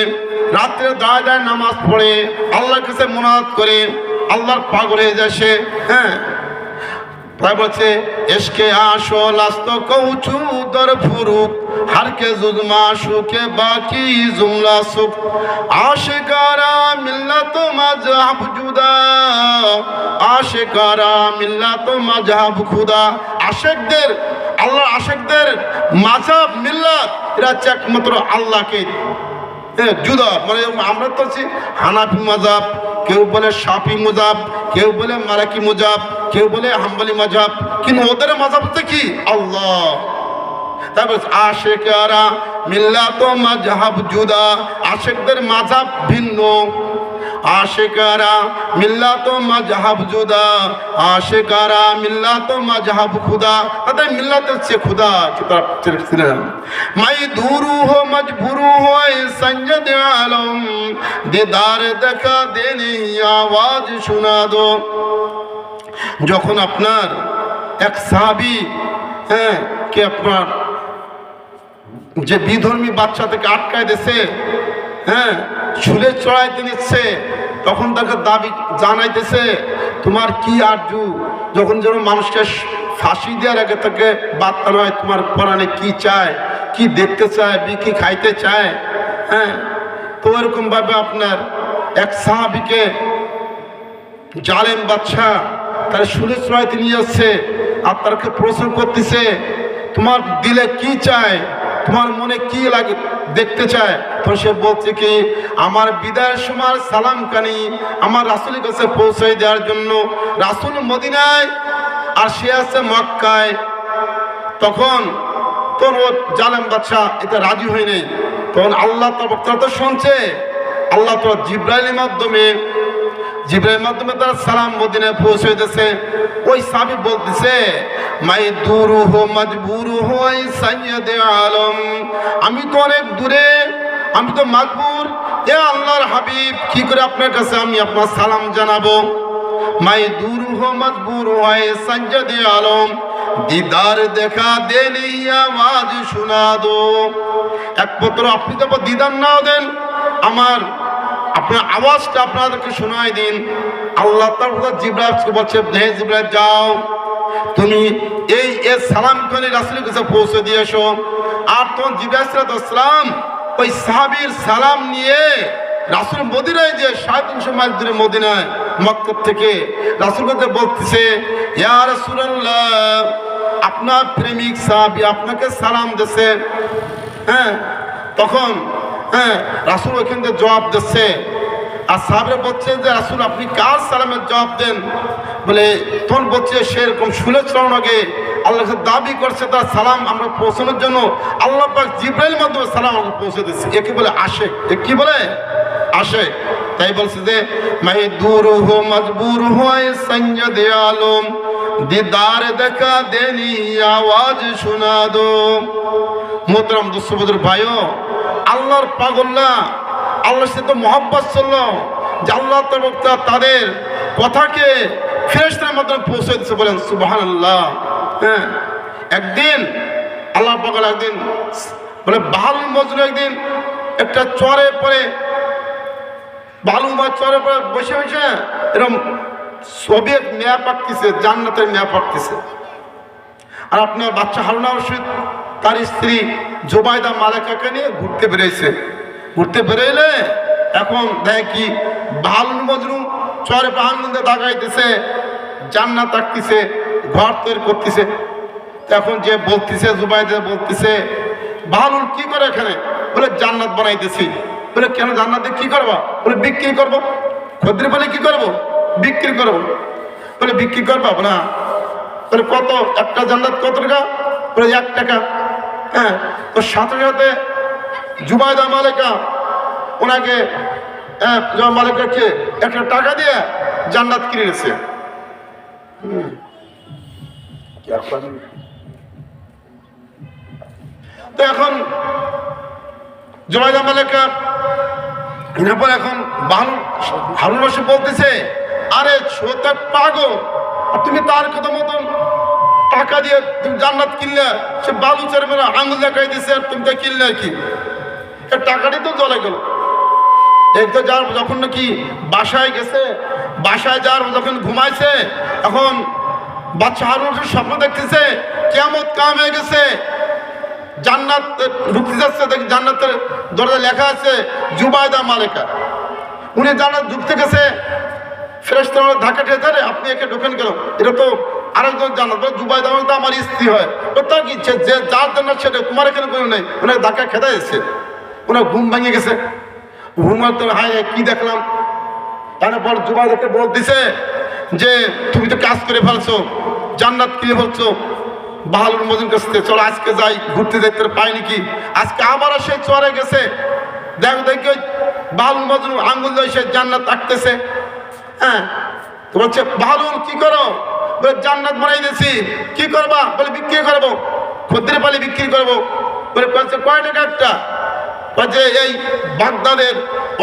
রাত্রে দাঁড়ায় দাঁড়ায় নামাজ পড়ে, আল্লাহর কাছে মুনাজাত করে, আল্লাহর পাগল হয়ে যায় সে। হ্যাঁ, তাই বলছে এসকে আসল আস্ত কৌচু দর ফুরুক হারকে জুজমা সুকে বাকি জুমলা সুক আশিকারা মিল্লাত মজহব জুদা আশিকারা মিল্লাত মজহব খুদা। আশিকদের, আল্লাহর আশিকদের মাযহাব মিল্লাত, এরা হচ্ছে একমাত্র আল্লাহকে জুদা। মানে আমরা তো আছি হানাফি মাযহাব, কেউ বলে শাফি মাযহাব, কেউ বলে মালিকি মাযহাব, কেউ বলে হাম্বলি মাযহাব, কিন্তু ওদের মাযহাব হচ্ছে কি? আল্লাহ। তারপর আশিকারা মিল্লাত মাযহাব জুদা, আশিকদের মাযহাব ভিন্ন। আশিকারা মিল্লাত মাযহাব জুদা আশিকারা মিল্লাত মাযহাব খুদা। তাদের মিল্লাত হচ্ছে খুদা কি তারা ছিলেন। মাই দুরু হো মজবুরু হয় সৈয়দ আলম দিদার দেখা দেনি আওয়াজ শোনা দো। যখন আপনার এক সাহাবী, হ্যাঁ, কে আপনার যে বিধর্মী বাচ্চা থেকে আটকায় দিয়েছে, হ্যাঁ, চুলে চড়াইতে নিচ্ছে, তখন তাকে দাবি জানাইতেছে তোমার কি আরজু। যখন যেন মানুষকে ফাঁসি দেওয়ার আগে তাকে বার্তা হয় তোমার পরাণে কি চায়, কি দেখতে চায়, কি খাইতে চায়। হ্যাঁ, তো এরকম ভাবে আপনার এক সাহাবীকে জালেম বাদশা তার চুলে চড়াইতে নিয়ে যাচ্ছে, আর তাকে প্রশ্ন করতেছে তোমার দিলে কি চায়, তোমার মনে কি লাগে, দেখতে চায়। তো সে বলছে কি আমার বিদায়ের সময় সালাম কানি আমার রাসূলের কাছে পৌঁছে দেওয়ার জন্য। রাসূল মদিনায় আর সে আছে মক্কায়। তখন তোর ও জালেম বাদশা এটা রাজি হয় নাই। তখন আল্লাহ তারা তো শুনছে, আল্লাহ তো জিব্রাইলের মাধ্যমে তারা সালাম মদিনায় পৌঁছে দিয়েছে। ওই সাহাবী বলতেছে মাই দুরু হো মজবুর হই সৈয়দ আলম, আমি তো অনেক দূরে, আমি তো মজবুর, এ আল্লাহর হাবিব, কি করে আপনার কাছে আমি আপনার সালাম জানাবো। মাই দুরু হো মজবুর হই সৈয়দ আলম দিদার দেখা দেনি আওয়াজ শোনা দো। একমাত্র আপনি তো দিদার নাও দেন, আপনার আওয়াজটা আপনাদেরকে শোনাই দিন। আল্লাহ তাআলা জিবরাইলকে বলছে হে জিবরাইল যাও, তুমি এই সালাম করে রাসূলের কাছে পৌঁছে দিয়ে এসো। আর তখন জিবরাইল আলাইহিস সালাম ওই সাহাবীর সালাম নিয়ে রাসূল মদিনায় যে 350 মাইল দূরে মদিনায় মক্কা থেকে রাসূলের কাছে বলতেছে ইয়া রাসূলুল্লাহ আপনার প্রেমিক সাহাবী আপনাকে সালাম দিয়েছে। হ্যাঁ, তখন রাসূল ওইখান থেকে জবাব দিচ্ছে, আর সাহাবীরা বলছে যে রাসূল আপনি কার সালামের জবাব দেন। বলে তখন বলছে সেরকম শুনে চলার আগে আল্লাহ দাবি করছে তার সালাম আমরা পৌঁছানোর জন্য আল্লাহ পাক জিবরাইলের মাধ্যমে সালাম আমরা পৌঁছে দিচ্ছি। একে বলে আশেক। এ কি বলে? আশেক। তাই বলছে যে মাই দূর হো মজবুর হয় সঞ্জদ আলম দিদার দেখা দেনি আওয়াজ শোনা দো। মোহতরম দোস্তবুজুর্গ ভাইও, আল্লাহর পাগল্লা আল্লাহর সাথে মহব্বত চললো যে আল্লাহ তাদের কথাকে ফেরেশতার মাধ্যমে পৌঁছে দিচ্ছে। বলেন সুবহানাল্লাহ। হ্যাঁ, একদিন আল্লাহ পাগল একদিন বলে বালুল মজনু একদিন একটা চরে পরে বালু বা চরে পরে বসে বসে এরকম ছবি মেয়া পাকতেছে, জান্নাতের মেয়া পাকতেছে। আর আপনার বাচ্চা হারুনা রশিদ তার স্ত্রী জুবাইদা মালেকাকে নিয়ে ঘুরতে বেরিয়েছে। ঘুরতে বেরোইলে এখন দেখ কি বালুল মজনু চরে পাহাড় মধ্যে দাগাইতেছে, জান্নাত আঁকতেছে, ঘর তৈরি করতেছে। এখন যে বলতেছে জুবাইদা বলতেছে বালুল কি করে এখানে? বলে জান্নাত বানাইতেছি। বলে কেন জান্নাতে কি করবা? বলে বিক্রি করবো। খদ্রি বলে কি করবো? বিক্রি করবো। বলে বিক্রি করবা না? বলে কত? একটা জান্নাত কত টাকা? বলে 1 টাকা। হ্যাঁ, তো সাথে সাথে জুবাইদা মালেকা ওনাকে মালিককে 1 টাকা দিয়ে জান্নাত কিনে নিয়েছে। তো এখন জুবাইদা মালেকা এরপর এখন হারুন রশিদ বলতেছে আরে ছোট পাগল, তুমি তার কথা মতন টাকা দিয়ে তুমি জান্নাত কিনলে, সে বালু চারে মেরে আঙুল দেখাই দিছে আর তুমি তা কিনলে আর কি? টাকাটি তো চলে গেল। একটু যার যখন নাকি বাসায় গেছে, বাসায় যার যখন ঘুমাইছে, এখন বাচ্চা হারুন স্বপ্ন দেখতেছে কিয়ামত কায়েম হয়ে গেছে, জান্নাত ঢুকতে যাচ্ছে। জান্নাতের দরজা লেখা আছে জুবাইদা মালেকা। উনি জান্নাত ঢুকতে গেছে, ফেরেশতা ধাক্কা দিয়ে ধরে আপনি একে ঢোকেন কেন? এটা তো আরেকজন জান্নাত। জুবাইদা মালেকা আমার স্ত্রী হয়। তার কি ইচ্ছে যে যার জান্নাত সেটা তোমার এখানে কোনো নেই। ওনাকে ধাক্কা খেতে এসেছে, ওনার ঘুম ভেঙে গেছে। ঘুমাতে হায় কি দেখলাম। তারপর জুবাইদাকে বলতেছে যে তুমি তো কাজ করে ফেলছো, জান্নাত কিনে ফেলছো। বালুল মজনু কাছে চলো আজকে যাই, ঘুরতে যাইতে পাই নাকি? আজকে আবার সে চরে গেছে, দেখো দেখি বালুল মজনু আঙ্গুল দিয়ে সে জান্নাত আঁকতেছে। হ্যাঁ, তো বলছে বালুল কি করো? বলে জান্নাত বানাই দিয়েছি। কি করবা? বলে বিক্রি করবো, খদ্দের পালি বিক্রি করবো। বলে কয় টাকা একটা? যে এই বাগদাদের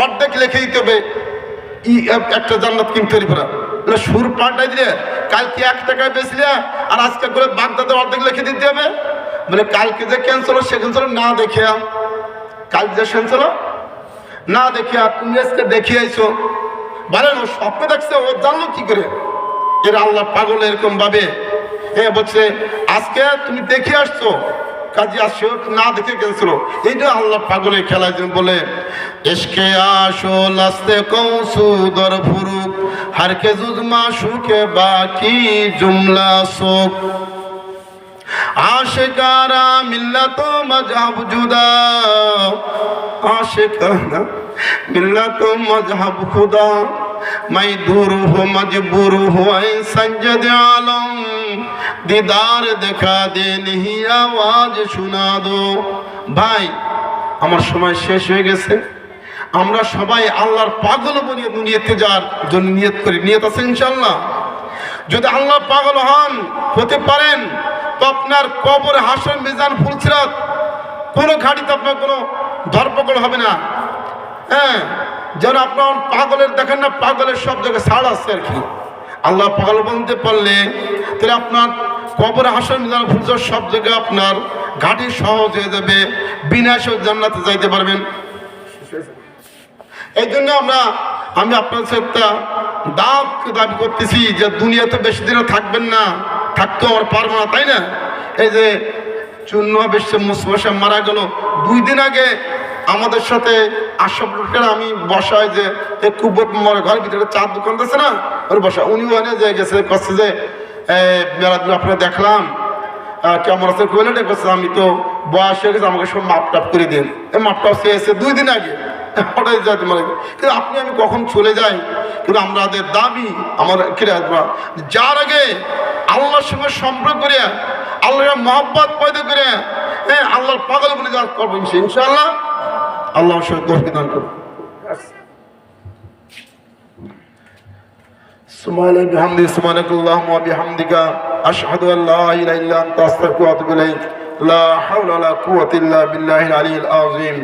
অর্ধেক লিখে দিতে হবে একটা জান্নাত কিনতে পারা। সুর পাল্টাই দিলে কালকে 1 টাকায় বেচলে আর আজকে করে বাগদাদের অর্ধেক লিখে দিতে হবে। বলে কালকে যে ক্যান্সেল সে ক্যান্সেল না দেখিয়া, কাল যে ক্যান্সেল না দেখিয়া তুমি আজকে দেখিয়ে আইছো। বলেন ও স্বপ্নে দেখছে, ও জানলো কি করে? এর আল্লাহ পাগল এরকম ভাবে। হ্যাঁ, বলছে আজকে তুমি দেখে আসছো, কাজে আসো না দেখে গেছিল। এইটা আল্লাহ পাগলের খেলা। বলে এসকে আসো লাস্তে কৌসু দর ফুরুক হারকে জুজমা সুখে বাকি জুমলা শোক আশিকারা মিল্লাত মজহব জুদা আশিকারা মিল্লাত মজহব খুদা मैं दूर हो मजबूर हो संजद आलम दीदार दिखा दे नहीं आवाज सुना दो। ভাই আমার সময় শেষ হয়ে গেছে। আমরা সবাই আল্লাহর পাগল বনিয়ে দুনিয়াতে যাওয়ার জন্য নিয়ত করি। নিয়ত আছে ইনশাআল্লাহ? যদি আল্লাহ পাগল হতে পারেন তো আপনার কবর, হাসর, মিজান, ফুলসিরাত কোনো ঘাটিতে আপনার কোনো ধরপকড় হবে না। হ্যাঁ, যেন আপনার পাগলের দেখেন না, পাগলের সব জায়গায় ছাড় আছে আর কি। আল্লাহ পাগল বলতে পারলে তাহলে আপনার কবর, হাসর, মিজান, ফুলসিরাত সব জায়গায় আপনার ঘাটি সহজ হয়ে যাবে, বিনাশ জান্নাতে যাইতে পারবেন। এই জন্য আমি আপনার সাথে দাবি করতেছি যে দুনিয়াতে বেশি দিনও থাকবেন না, থাকতেও আমার পারবো না, তাই না? এই যে চূর্ণ বিশ্বে মুসমশা মারা গেল 2 দিন আগে, আমাদের সাথে আশরাফ লোকেরা আমি বসায় যে কুব্বত ঘরের ভিতরে চার দোকান আছে না, ওর বসা। উনি ওখানে যে গেছে করছে যে আপনারা দেখলাম কেমন আছে কোয়েলেটে করছে, আমি তো বয়স হয়ে গেছে, আমাকে সব মাপটাপ করে দিন। এই মাপটাপ চেয়েছে 2 দিন আগে, হঠাৎ যাতে মারা গেছে। কিন্তু আপনি আমি কখন চলে যাই, কিন্তু আমাদের দাবি আমার যার আগে আল্লাহর সঙ্গে সম্পর্ক করিয়া আল্লাহর মহব্বত পয়দা করে আল্লাহর পাগল বলে কাজ করবো ইনশাআল্লাহ। আল্লাহ তৌফিক দান করুন। সুবহানাল্লাহি ওয়া বিহামদিহি সুবহানাকাল্লাহুম্মা ওয়া বিহামদিকা আশহাদু আল লা ইলাহা ইল্লা আনতা আস্তাগফিরুকা ওয়া আতুবু ইলাইক। লা হাওলা ওয়া লা কুওয়াতা ইল্লা বিল্লাহিল আলিয়্যিল আযীম।